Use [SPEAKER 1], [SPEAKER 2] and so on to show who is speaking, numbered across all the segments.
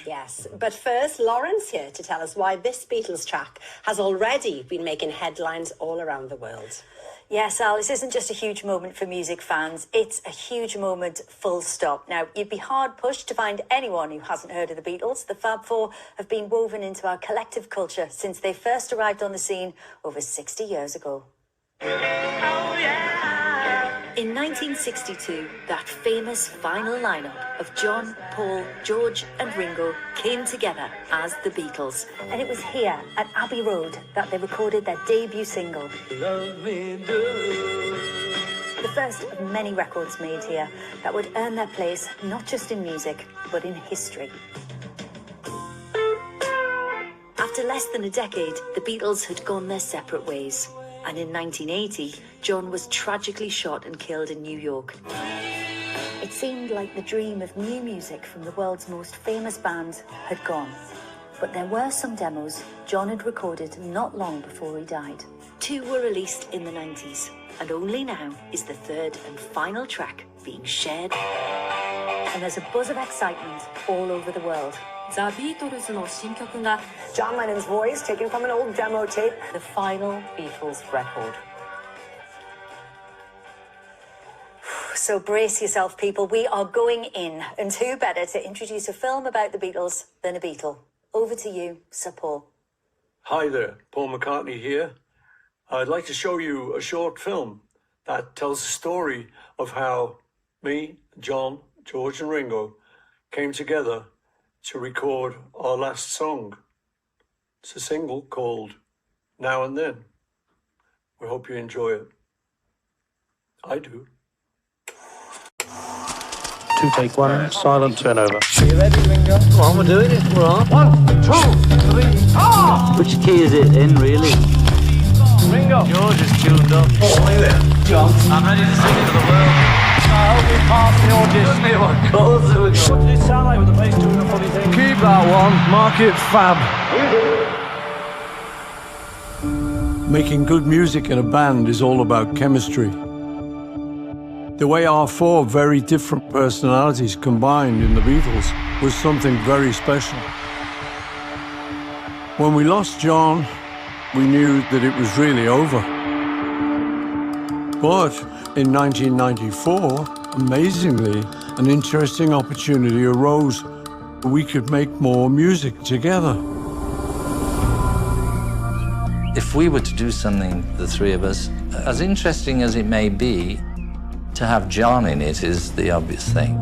[SPEAKER 1] Yes, but first, Lauren's here to tell us why this Beatles track has already been making headlines all around the world.
[SPEAKER 2] Yes, Al, this isn't just a huge moment for music fans, it's a huge moment full stop. Now, you'd be hard-pushed to find anyone who hasn't heard of the Beatles. The Fab Four have been woven into our collective culture since they first arrived on the scene over 60 years ago. Oh, yeah. In 1962, that famous final lineup of John, Paul, George and Ringo came together as the Beatles. And it was here at Abbey Road that they recorded their debut single. Love me do. The first of many records made here that would earn their place not just in music, but in history. After less than a decade, the Beatles had gone their separate ways. And in 1980, John was tragically shot and killed in New York. It seemed like the dream of new music from the world's most famous band had gone. But there were some demos John had recorded not long before he died. 2 were released in the 90s, and only now is the third and final track being shared. And there's a buzz of excitement all over the world.
[SPEAKER 3] The Beatlesの新曲が
[SPEAKER 1] John Lennon's voice taken from an old demo tape.
[SPEAKER 3] The final Beatles record.
[SPEAKER 2] So brace yourself, people. We are going in. And who better to introduce a film about the Beatles than a Beatle? Over to you, Sir Paul.
[SPEAKER 4] Hi there, Paul McCartney here. I'd like to show you a short film that tells the story of how me, John, George and Ringo came together to record our last song. It's a single called Now and Then. We hope you enjoy it. I do.
[SPEAKER 5] 2, take 1, silent turnover.
[SPEAKER 6] Are you ready, Ringo? Come on, we're doing it. We're on. 1, 2, 3, ah!
[SPEAKER 7] Which key is it in, really?
[SPEAKER 6] Ringo.
[SPEAKER 5] George is tuned up.
[SPEAKER 6] Oh, hey there. John.
[SPEAKER 5] I'm ready to sing it to the world.
[SPEAKER 6] I hope we pass the audition.
[SPEAKER 5] Of course it was.
[SPEAKER 6] What did it sound like with the bass doing a funny thing?
[SPEAKER 5] Keep that one. Mark it fab.
[SPEAKER 4] Making good music in a band is all about chemistry. The way our 4 very different personalities combined in the Beatles was something very special. When we lost John, we knew that it was really over. But in 1994, amazingly, an interesting opportunity arose. We could make more music together.
[SPEAKER 7] If we were to do something, the 3 of us, as interesting as it may be, to have John in it is the obvious thing.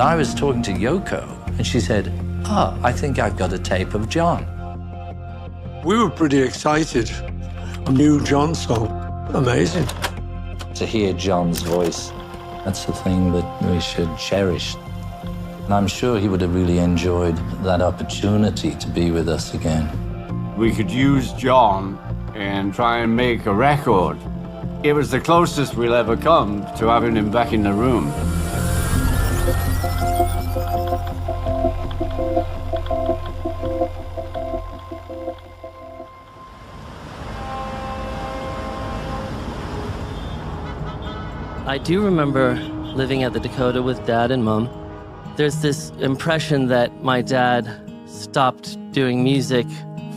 [SPEAKER 7] I was talking to Yoko, and she said, I think I've got a tape of John.
[SPEAKER 4] We were pretty excited. A new John song. Amazing.
[SPEAKER 7] To hear John's voice, that's the thing that we should cherish. And I'm sure he would have really enjoyed that opportunity to be with us again.
[SPEAKER 8] We could use John and try and make a record. It was the closest we'll ever come to having him back in the room.
[SPEAKER 9] I do remember living at the Dakota with Dad and Mom. There's this impression that my dad stopped doing music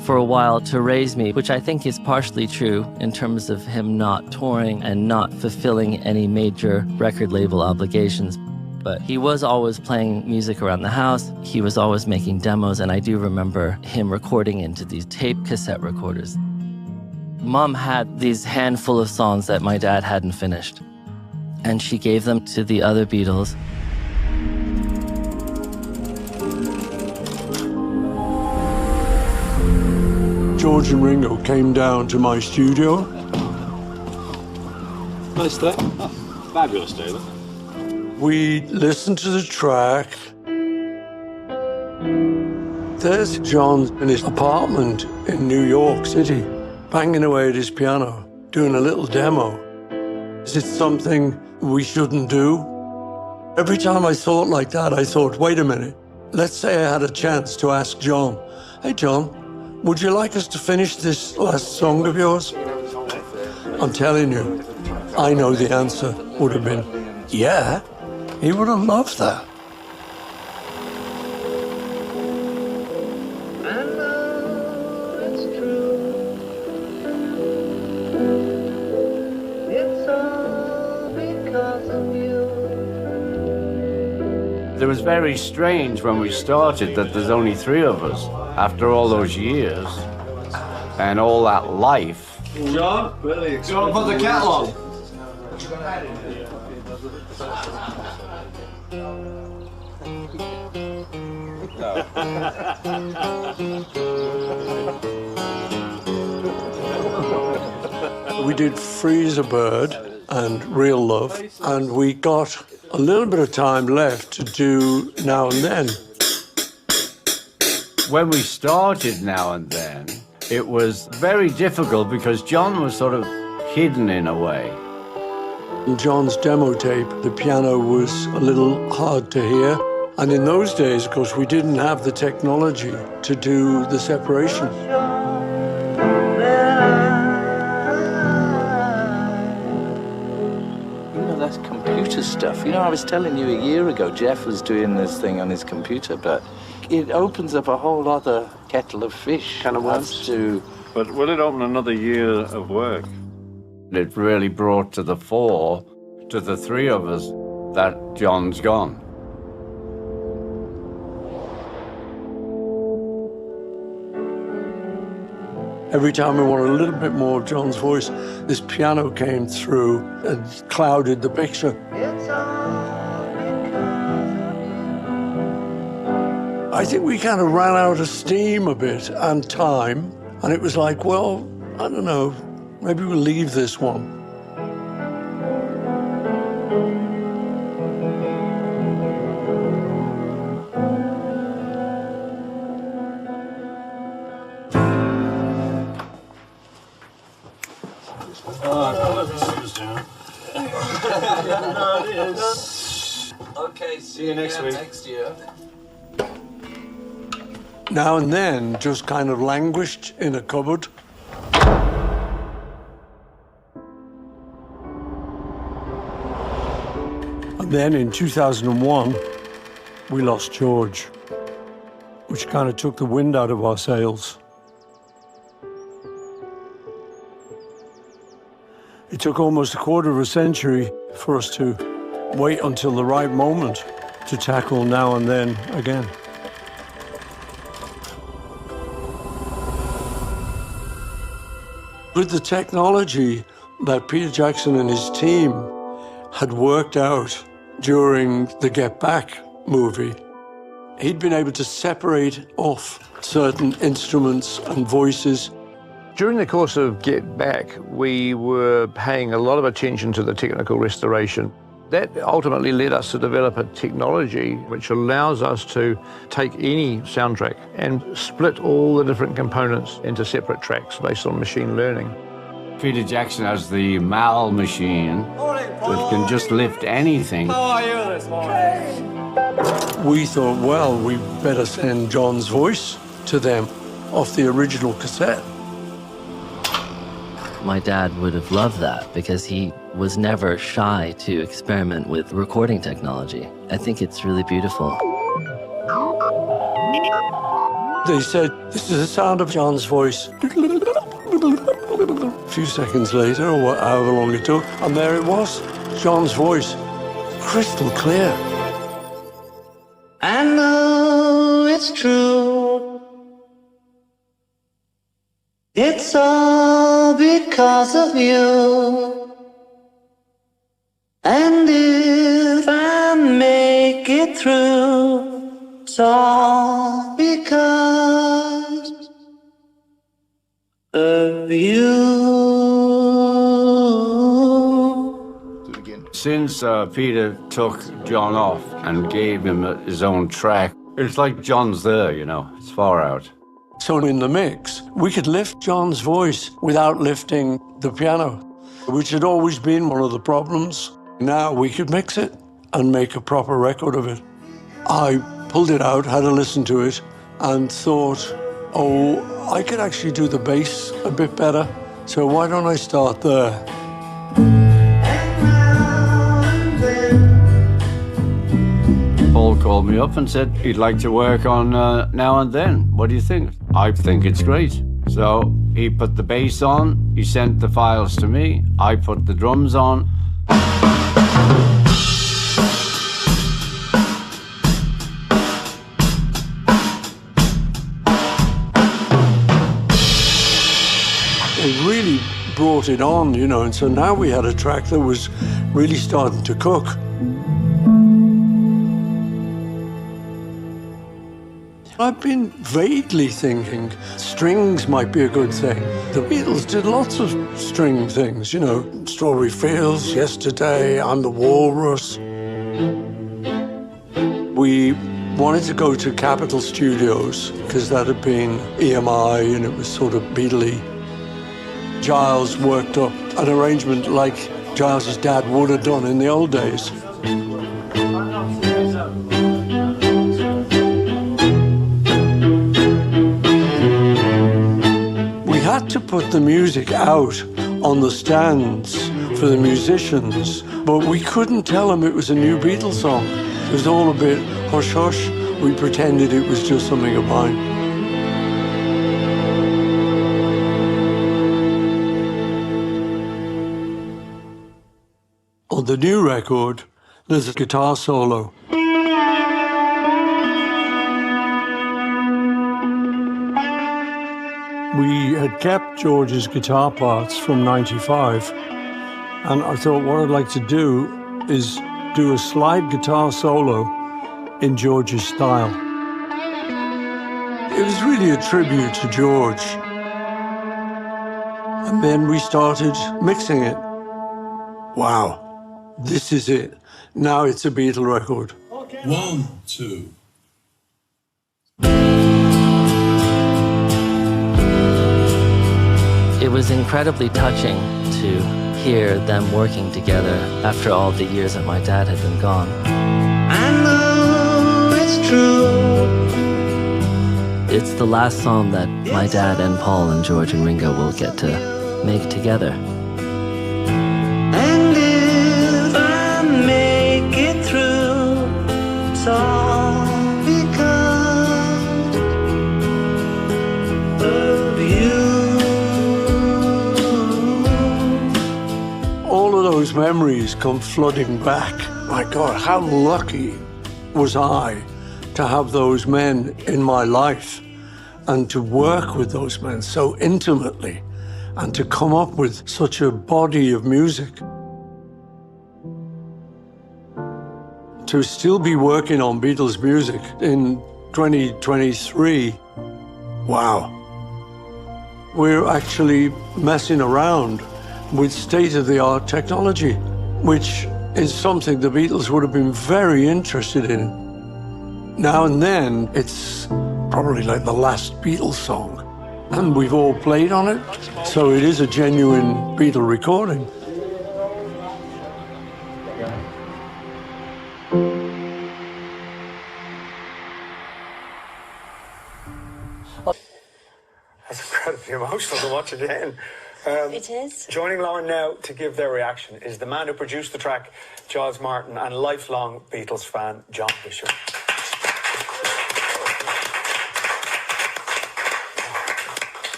[SPEAKER 9] for a while to raise me, which I think is partially true in terms of him not touring and not fulfilling any major record label obligations. But he was always playing music around the house. He was always making demos, and I do remember him recording into these tape cassette recorders. Mom had these handful of songs that my dad hadn't finished, and she gave them to the other Beatles.
[SPEAKER 4] George and Ringo came down to my studio.
[SPEAKER 8] Nice day. Oh, fabulous day, then.
[SPEAKER 4] We listened to the track. There's John in his apartment in New York City, banging away at his piano, doing a little demo. Is it something we shouldn't do? Every time I thought like that, I thought, wait a minute. Let's say I had a chance to ask John, hey, John, would you like us to finish this last song of yours? I'm telling you, I know the answer would have been, yeah. He would have loved that.
[SPEAKER 8] It was very strange when we started that there's only three of us after all those years and all that life.
[SPEAKER 6] John, really excited for the catalogue.
[SPEAKER 4] We did Freeze a Bird and Real Love, and we got a little bit of time left to do Now and Then.
[SPEAKER 8] When we started Now and Then, it was very difficult because John was sort of hidden in a way.
[SPEAKER 4] In John's demo tape, the piano was a little hard to hear. And in those days, of course, we didn't have the technology to do the separation.
[SPEAKER 7] That's computer stuff. I was telling you a year ago, Jeff was doing this thing on his computer, but it opens up a whole other kettle of fish.
[SPEAKER 8] Kind of worms.
[SPEAKER 10] But will it open another year of work?
[SPEAKER 8] It really brought to the fore, to the three of us, that John's gone.
[SPEAKER 4] Every time we wanted a little bit more of John's voice, this piano came through and clouded the picture. I think we kind of ran out of steam a bit and time, and it was like, well, I don't know, maybe we'll leave this one.
[SPEAKER 7] Okay, see you next year.
[SPEAKER 4] Now and Then just kind of languished in a cupboard. And then in 2001, we lost George, which kind of took the wind out of our sails. It took almost a quarter of a century for us to wait until the right moment to tackle Now and Then again. With the technology that Peter Jackson and his team had worked out during the Get Back movie, he'd been able to separate off certain instruments and voices.
[SPEAKER 6] During the course of Get Back, we were paying a lot of attention to the technical restoration. That ultimately led us to develop a technology which allows us to take any soundtrack and split all the different components into separate tracks based on machine learning.
[SPEAKER 8] Peter Jackson has the MAL machine that can just lift anything.
[SPEAKER 6] How are you this morning?
[SPEAKER 4] We thought, well, we better send John's voice to them off the original cassette.
[SPEAKER 9] My dad would have loved that because he was never shy to experiment with recording technology. I think it's really beautiful.
[SPEAKER 4] They said, this is the sound of John's voice. A few seconds later, or however long it took, and there it was, John's voice, crystal clear.
[SPEAKER 11] I know it's true. It's all because of you. And if I make it through, it's all because of you.
[SPEAKER 8] Since Peter took John off and gave him his own track, it's like John's there, it's far out.
[SPEAKER 4] So in the mix, we could lift John's voice without lifting the piano, which had always been one of the problems. Now we could mix it and make a proper record of it. I pulled it out, had a listen to it, and thought, oh, I could actually do the bass a bit better, so why don't I start there?
[SPEAKER 8] Paul called me up and said he'd like to work on Now and Then. What do you think? I think it's great. So he put the bass on, he sent the files to me, I put the drums on.
[SPEAKER 4] brought it on, you know, and so now we had a track that was really starting to cook. I've been vaguely thinking strings might be a good thing. The Beatles did lots of string things, you know, Strawberry Fields, Yesterday, I'm the Walrus. We wanted to go to Capitol Studios because that had been EMI and it was sort of Beatle-y. Giles worked up an arrangement like Giles's dad would have done in the old days. We had to put the music out on the stands for the musicians, but we couldn't tell them it was a new Beatles song. It was all a bit hush-hush. We pretended it was just something of mine. On the new record, there's a guitar solo. We had kept George's guitar parts from '95, and I thought what I'd like to do is do a slide guitar solo in George's style. It was really a tribute to George. And then we started mixing it. Wow, this is it. Now it's a Beatle record.
[SPEAKER 12] 1, 2.
[SPEAKER 9] It was incredibly touching to hear them working together after all the years that my dad had been gone.
[SPEAKER 11] I know it's true.
[SPEAKER 9] It's the last song that my dad and Paul and George and Ringo will get to make together.
[SPEAKER 11] And if I make it through, it's all because of you.
[SPEAKER 4] All of those memories come flooding back. My God, how lucky was I to have those men in my life and to work with those men so intimately and to come up with such a body of music. To still be working on Beatles music in 2023, wow. We're actually messing around with state-of-the-art technology, which is something the Beatles would have been very interested in. Now and Then, it's probably like the last Beatles song, and we've all played on it, so it is a genuine Beatle recording.
[SPEAKER 13] That's incredibly emotional to watch again.
[SPEAKER 1] It is.
[SPEAKER 13] Joining Lauren now to give their reaction is the man who produced the track, Giles Martin, and lifelong Beatles fan, John Fisher.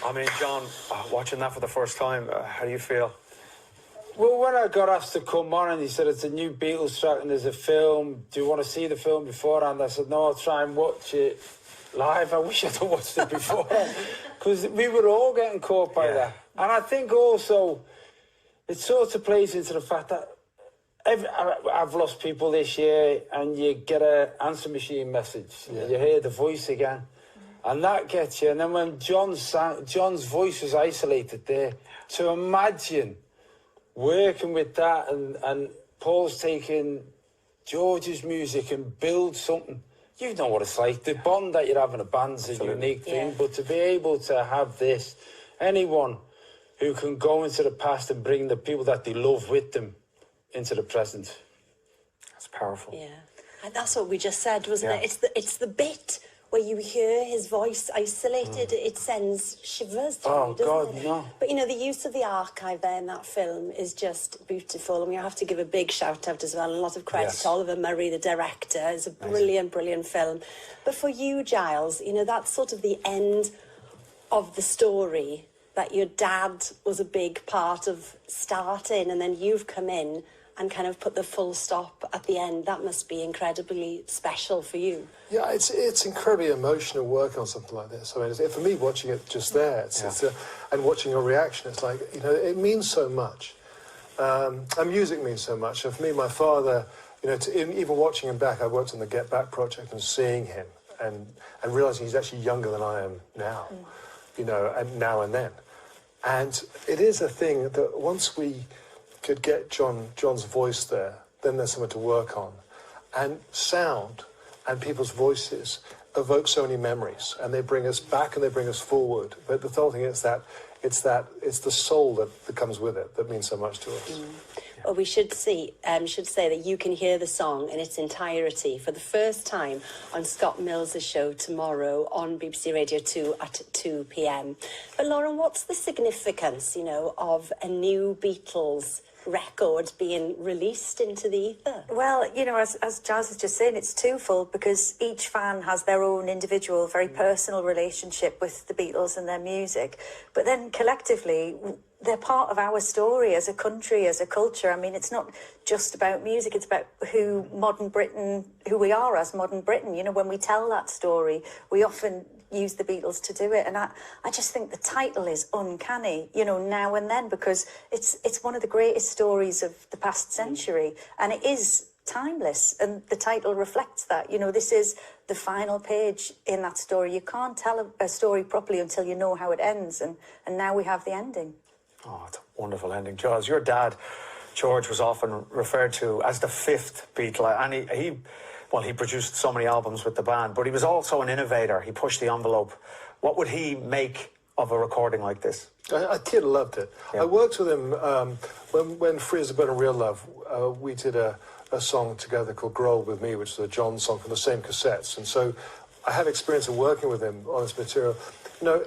[SPEAKER 13] I mean, John, watching that for the first time, how do you feel?
[SPEAKER 14] Well, when I got asked to come on and he said it's a new Beatles track and there's a film, do you want to see the film beforehand? I said, no, I'll try and watch it live. I wish I'd watched it before. Because we were all getting caught by that. And I think also it sort of plays into the fact that I've lost people this year and you get an answer machine message. You hear the voice again. And that gets you. And then when John's voice was isolated there, to imagine working with that and Paul's taking George's music and build something. You know what it's like. The bond that you have in a band's a unique thing. But to be able to have this, anyone who can go into the past and bring the people that they love with them into the present.
[SPEAKER 13] That's powerful.
[SPEAKER 1] Yeah. And that's what we just said, wasn't it? It's the bit where you hear his voice isolated, it sends shivers to you, doesn't it?
[SPEAKER 14] No.
[SPEAKER 1] But, you know, the use of the archive there in that film is just beautiful, and we have to give a big shout-out as well, and a lot of credit to Oliver Murray, the director. It's a brilliant, brilliant film. But for you, Giles, you know, that's sort of the end of the story that your dad was a big part of starting, and then you've come in and kind of put the full stop at the end. That must be incredibly special for you.
[SPEAKER 15] Yeah, it's incredibly emotional work on something like this. I mean, for me, watching it just there, and watching your reaction, it's like, you know, it means so much. And music means so much. And for me, my father, you know, even watching him back, I worked on the Get Back project and seeing him and realising he's actually younger than I am now, you know, and now and then. And it is a thing that once we could get John's voice there, then there's something to work on. And sound and people's voices evoke so many memories, and they bring us back and they bring us forward. But the whole thing is that it's the soul that comes with it that means so much to us.
[SPEAKER 1] Well, we should say that you can hear the song in its entirety for the first time on Scott Mills's show tomorrow on BBC Radio 2 at 2 p.m. But Lauren, what's the significance, you know, of a new Beatles record being released into the ether?
[SPEAKER 2] Well, you know, as Jazz was just saying, it's twofold, because each fan has their own individual, very personal relationship with the Beatles and their music. But then collectively, they're part of our story as a country, as a culture. I mean, it's not just about music, it's about who we are as modern Britain. You know, when we tell that story, we often use the Beatles to do it. And I just think the title is uncanny, you know, Now and Then, because it's one of the greatest stories of the past century, and it is timeless, and the title reflects that. You know, this is the final page in that story. You can't tell a story properly until you know how it ends, and now we have the ending.
[SPEAKER 13] Oh, it's a wonderful ending. Giles, your dad, George, was often referred to as the fifth Beatle, and he produced so many albums with the band, but he was also an innovator. He pushed the envelope. What would he make of a recording like this?
[SPEAKER 15] I kid loved it. Yeah. I worked with him when Free As a Bird and Real Love. We did a song together called Grow Old With Me, which is a John song from the same cassettes. And so I have experience of working with him on this material. You know,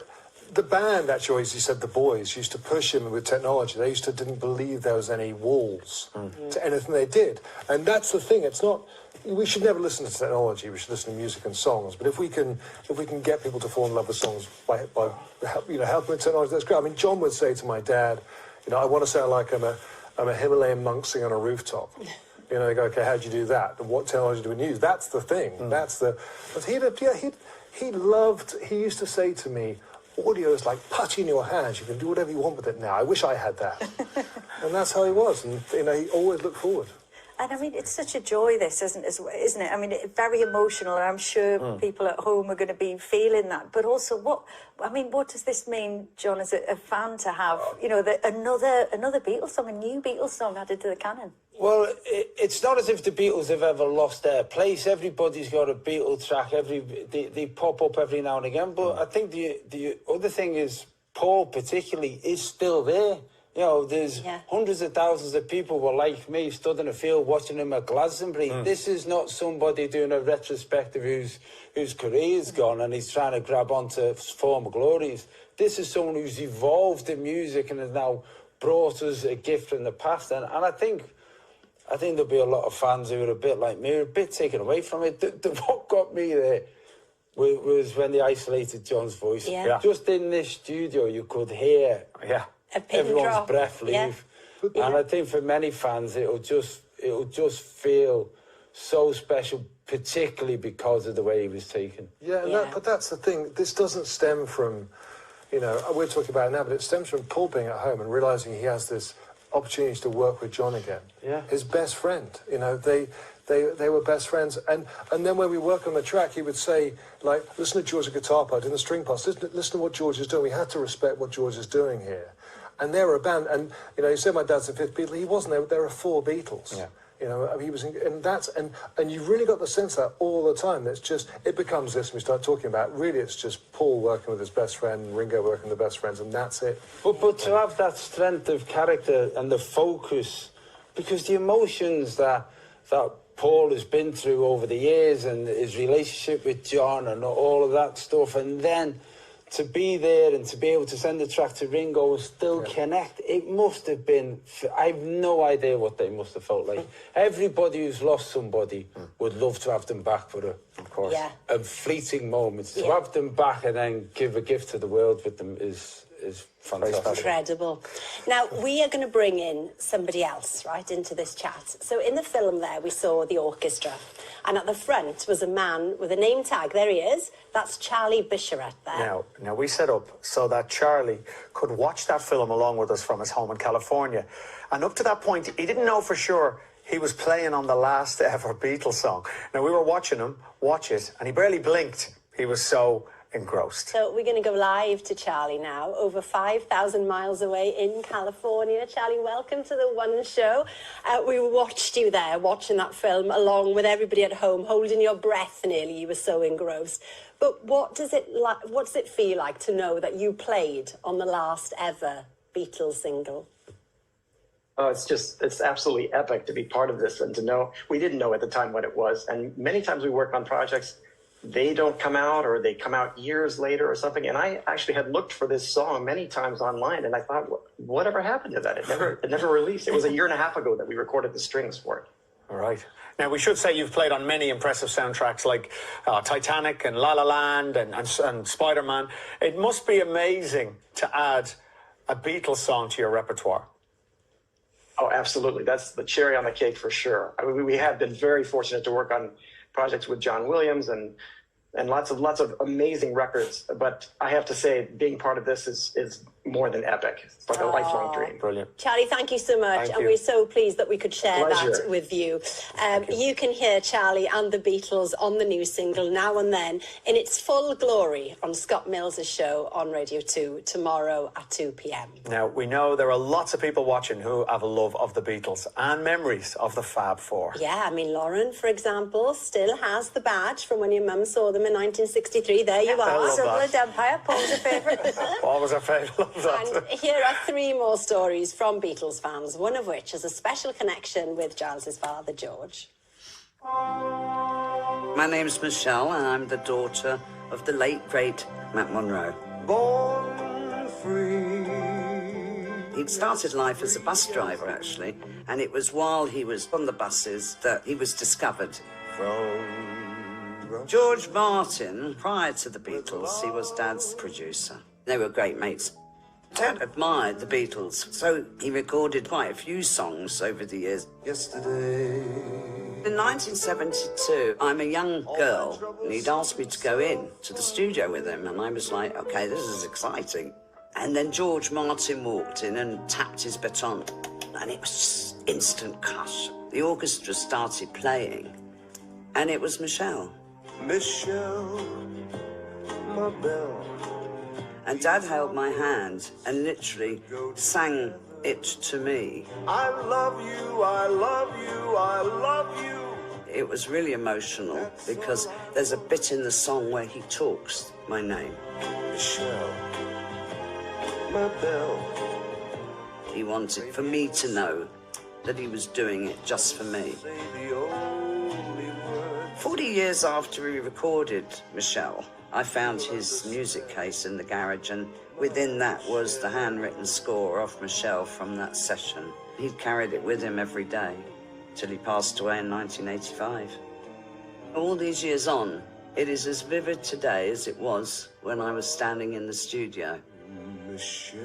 [SPEAKER 15] the band, actually, as you said, the boys used to push him with technology. They didn't believe there was any walls to anything they did. And that's the thing. It's not... We should never listen to technology. We should listen to music and songs. But if we can get people to fall in love with songs by helping with technology, that's great. I mean, John would say to my dad, you know, I want to sound like I'm a Himalayan monk singing on a rooftop. You know, they go, okay, how'd you do that? And what technology do we use? That's the thing. That's the... But he used to say to me, audio is like putty in your hands. You can do whatever you want with it now. I wish I had that. And that's how he was. And, you know, he always looked forward.
[SPEAKER 2] And I mean, it's such a joy, this, isn't it? I mean, it's very emotional, and I'm sure people at home are going to be feeling that. But also, what does this mean, John, as a fan, to have, you know, another Beatles song, a new Beatles song added to the canon?
[SPEAKER 14] Well, it's not as if the Beatles have ever lost their place. Everybody's got a Beatle track. They pop up every now and again. But I think the other thing is, Paul particularly is still there. You know, there's hundreds of thousands of people were like me, stood in a field watching him at Glastonbury. This is not somebody doing a retrospective whose career's gone and he's trying to grab onto former glories. This is someone who's evolved in music and has now brought us a gift from the past. And I think there'll be a lot of fans who are a bit like me, who are a bit taken away from it. What got me there was when they isolated John's voice.
[SPEAKER 1] Yeah.
[SPEAKER 14] Just in this studio, you could hear... everyone's breath leave. And I think for many fans it'll just feel so special, particularly because of the way he was taken.
[SPEAKER 15] But that's the thing. This doesn't stem from, you know, we're talking about it now, but it stems from Paul being at home and realising he has this opportunity to work with John again. His best friend. You know, they were best friends, and then when we work on the track, he would say, like, listen to George's guitar part in the string parts, listen to what George is doing. We had to respect what George is doing here. And they were a band, and you know, you said my dad's the fifth Beatle. He wasn't. There were four Beatles. You know, he was, and you really got the sense that all the time. It's just, it becomes this. And we start talking about, really, it's just Paul working with his best friend, Ringo working with the best friends, and that's it.
[SPEAKER 14] But to have that strength of character and the focus, because the emotions that Paul has been through over the years and his relationship with John and all of that stuff, and then to be there and to be able to send the track to Ringo and still connect, it must have been... I have no idea what they must have felt like. Everybody who's lost somebody would love to have them back for a fleeting moment. To have them back and then give a gift to the world with them is is fantastic.
[SPEAKER 1] Incredible. Now, we are going to bring in somebody else, right, into this chat. So in the film there, we saw the orchestra. And at the front was a man with a name tag. There he is. That's Charlie Bisharat there.
[SPEAKER 13] Now, we set up so that Charlie could watch that film along with us from his home in California. And up to that point, he didn't know for sure he was playing on the last ever Beatles song. Now, we were watching him watch it, and he barely blinked. He was so engrossed.
[SPEAKER 1] So we're going to go live to Charlie now, over 5,000 miles away in California. Charlie, welcome to the One Show. We watched you there, watching that film along with everybody at home, holding your breath nearly. You were so engrossed. But what does it feel like to know that you played on the last ever Beatles single?
[SPEAKER 16] Oh, it's absolutely epic to be part of this and to know. We didn't know at the time what it was. And many times we work on projects, they don't come out or they come out years later or something. And I actually had looked for this song many times online and I thought, whatever happened to that? It never released. It was a year and a half ago that we recorded the strings for it.
[SPEAKER 13] All right. Now, we should say you've played on many impressive soundtracks like Titanic and La La Land and Spider-Man. It must be amazing to add a Beatles song to your repertoire.
[SPEAKER 16] Oh, absolutely. That's the cherry on the cake for sure. I mean, we have been very fortunate to work on projects with John Williams and lots of amazing records. But I have to say, being part of this is more than epic. It's like a lifelong dream.
[SPEAKER 13] Brilliant.
[SPEAKER 1] Charlie, thank you so much. And we're so pleased that we could share
[SPEAKER 16] Pleasure.
[SPEAKER 1] that with you. You can hear Charlie and the Beatles on the new single Now and Then in its full glory on Scott Mills's show on Radio 2 tomorrow at 2 p.m.
[SPEAKER 13] Now, we know there are lots of people watching who have a love of the Beatles and memories of the Fab Four.
[SPEAKER 1] Yeah, I mean, Lauren, for example, still has the badge from when your mum saw them in 1963. There you are.
[SPEAKER 2] Sunderland Empire, Paul's a favourite.
[SPEAKER 13] Paul was our favourite.
[SPEAKER 1] And here are three more stories from Beatles fans, one of which has a special connection with Giles's father, George.
[SPEAKER 17] My name's Michelle, and I'm the daughter of the late, great Matt Monro.
[SPEAKER 11] Born free.
[SPEAKER 17] He'd started life as a bus driver, actually, and it was while he was on the buses that he was discovered. George Martin, prior to the Beatles, he was Dad's producer. They were great mates. Dad admired the Beatles, so he recorded quite a few songs over the years.
[SPEAKER 11] Yesterday.
[SPEAKER 17] In 1972, I'm a young girl, and he'd asked me to go in to the studio with him, and I was like, okay, this is exciting. And then George Martin walked in and tapped his baton, and it was just instant cut. The orchestra started playing, and it was Michelle.
[SPEAKER 11] Michelle, my belle.
[SPEAKER 17] And Dad held my hand and literally sang it to me.
[SPEAKER 11] I love you, I love you, I love you.
[SPEAKER 17] It was really emotional because there's a bit in the song where he talks my name.
[SPEAKER 11] Michelle, my belle.
[SPEAKER 17] He wanted for me to know that he was doing it just for me. 40 years after he recorded Michelle, I found his music case in the garage, and within that was the handwritten score of Michelle from that session. He'd carried it with him every day till he passed away in 1985. All these years on, it is as vivid today as it was when I was standing in the studio.
[SPEAKER 11] Michelle.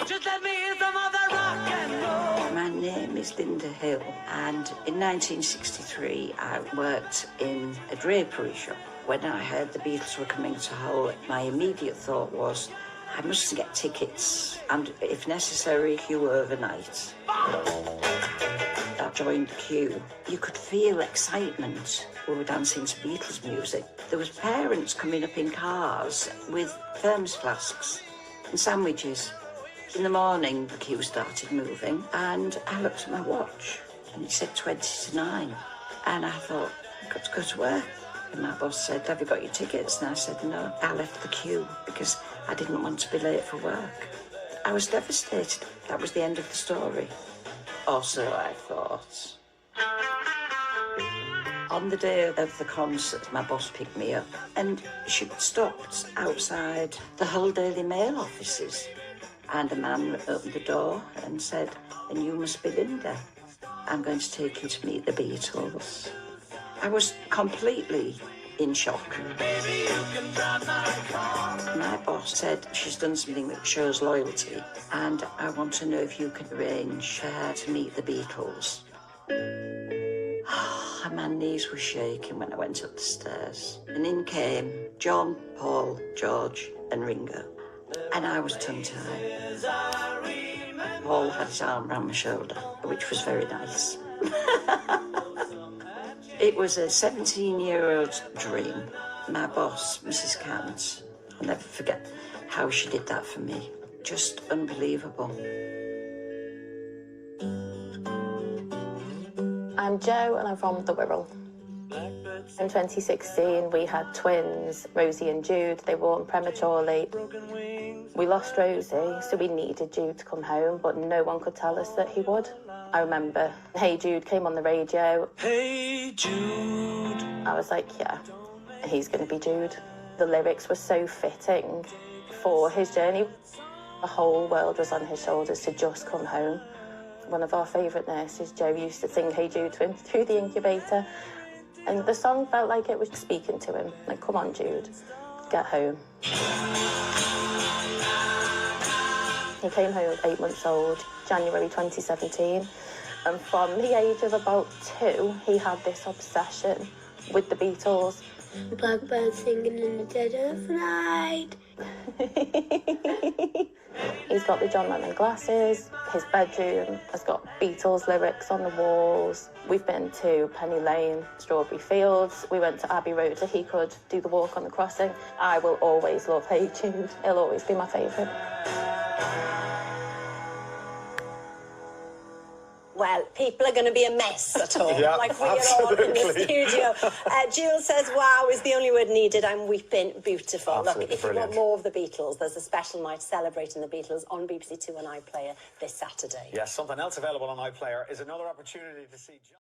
[SPEAKER 18] Just let me hear some of that rock and roll.
[SPEAKER 19] My name is Linda Hill, and in 1963 I worked in a drapery shop. When I heard the Beatles were coming to Hull, my immediate thought was, I must get tickets and, if necessary, queue overnight. I joined the queue. You could feel excitement. We were dancing to Beatles music. There was parents coming up in cars with thermos flasks and sandwiches. In the morning, the queue started moving, and I looked at my watch, and it said 20 to 9. And I thought, I've got to go to work. And my boss said, have you got your tickets? And I said, no. I left the queue because I didn't want to be late for work. I was devastated. That was the end of the story. Or so I thought. On the day of the concert, my boss picked me up, and she stopped outside the Hull Daily Mail offices. And a man opened the door and said, and you must be Linda. I'm going to take you to meet the Beatles. I was completely in shock. My boss said she's done something that shows loyalty, and I want to know if you can arrange her to meet the Beatles. My knees were shaking when I went up the stairs. And in came John, Paul, George and Ringo. And I was tongue-tied. Paul had his arm round my shoulder, which was very nice. It was a 17-year-old's dream. My boss, Mrs. Cant, I'll never forget how she did that for me. Just unbelievable.
[SPEAKER 20] I'm Jo and I'm from the Wirral. In 2016 we had twins, Rosie and Jude. They were born prematurely. We lost Rosie, so we needed Jude to come home, but no one could tell us that he would. I remember Hey Jude came on the radio. Hey Jude. I was like, yeah, he's going to be Jude. The lyrics were so fitting for his journey. The whole world was on his shoulders to just come home. One of our favourite nurses, Jo, used to sing Hey Jude to him through the incubator. And the song felt like it was speaking to him. Like, come on, Jude, get home. He came home 8 months old, January 2017. And from the age of about 2, he had this obsession with the Beatles.
[SPEAKER 21] The blackbird singing in the dead of night.
[SPEAKER 20] He's got the John Lennon glasses. His bedroom has got Beatles lyrics on the walls. We've been to Penny Lane, Strawberry Fields. We went to Abbey Road so he could do the walk on the crossing. I will always love Hey Jude. It'll always be my favourite.
[SPEAKER 1] Well, people are going to be a mess at home,
[SPEAKER 13] Yeah,
[SPEAKER 1] like we are all in the studio. Jules says, wow, is the only word needed. I'm weeping. Beautiful.
[SPEAKER 13] Absolutely
[SPEAKER 1] Look, if
[SPEAKER 13] brilliant.
[SPEAKER 1] you want more of the Beatles, there's a special night celebrating the Beatles on BBC Two and iPlayer this Saturday.
[SPEAKER 13] Yes, something else available on iPlayer is another opportunity to see John.